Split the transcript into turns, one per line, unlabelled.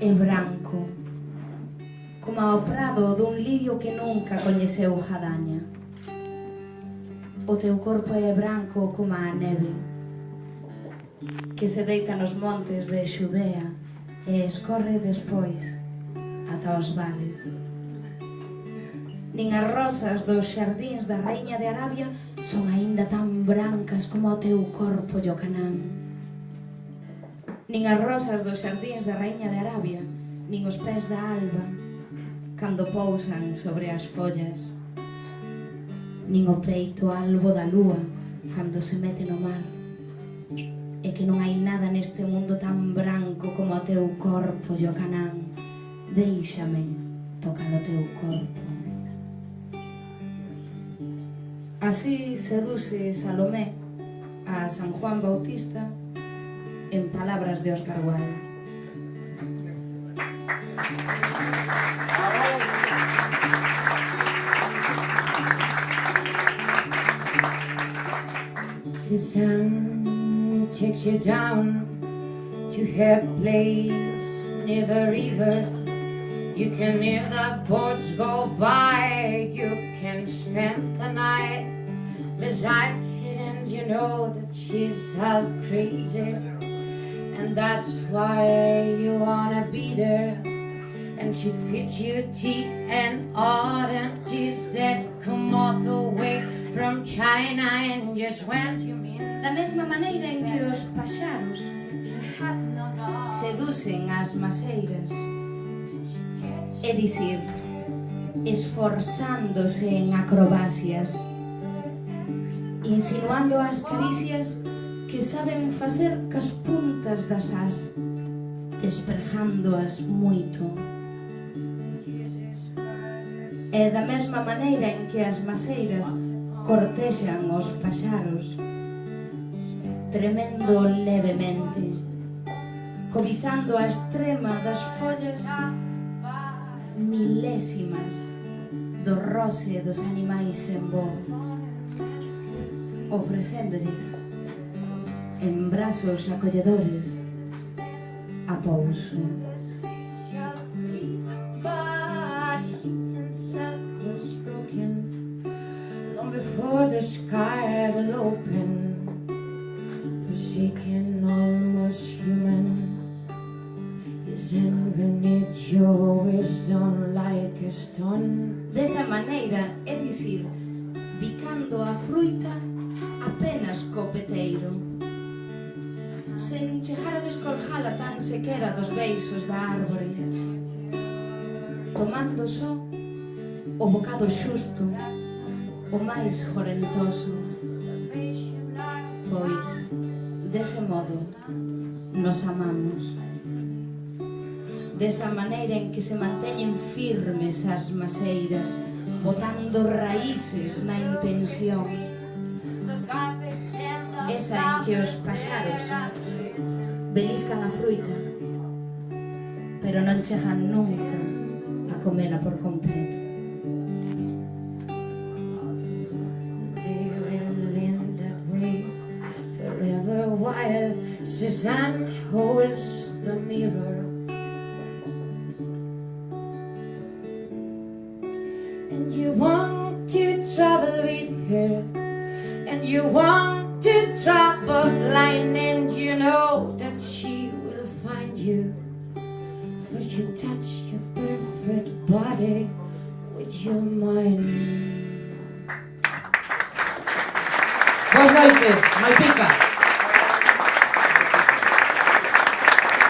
é branco, como o prado dun lirio que nunca coñeceu jadaña. O teu corpo é branco como a neve, que se deita nos montes de Xudea e escorre despois ata os vales. Nin as rosas dos xardíns da raíña de Arabia son aínda tan brancas como o teu corpo, Yocanán. Nin as rosas dos xardíns da raíña de Arabia, nin os pés da alba, cando pousan sobre as follas, nin o peito albo da lúa, cando se mete no mar. É que non hai nada neste mundo tan branco como o teu corpo, Yocanán. Déixame tocar o teu corpo. Así seduce Salomé a San Juan Bautista en palabras de Óscar Wilde.
Suzanne takes you down to her place near the river. You can hear the boats go by. You can spend the night beside it, and you know that she's half crazy, and that's why you wanna be there. And she feeds you tea and oranges that come all the way from China. And just when you mean
Da mesma maneira en que os paxaros seducen as maceiras, é dicir, esforzándose en acrobacias, insinuando as caricias que saben facer cas puntas das ás, desprejándoas moito. E da mesma maneira en que as maceiras cortexan os paxaros, tremendo levemente, covisando a extrema das follas milésimas do roce dos animais en voo, ofrecéndolles en brazos acolledores a pouso.
Before the sky will open, forsaken, almost human, is infinite your wisdom like a stone.
Desa maneira, é dicir, bicando a fruita apenas co peteiro, sen chegar a descoljala tan sequera dos beiços da árbore, tomando só o bocado xusto, o máis jorentoso, pois, dese modo, nos amamos. Desa maneira en que se manteñen firmes as maceiras, botando raíces na intención. Esa en que os paxaros beliscan a fruita, pero non chegan nunca a comela por completo.
While Suzanne holds the mirror, and you want to travel with her, and you want to travel blind, and you know that she will find you, for you touch your perfect body with your mind.
Boas noites, Maipica.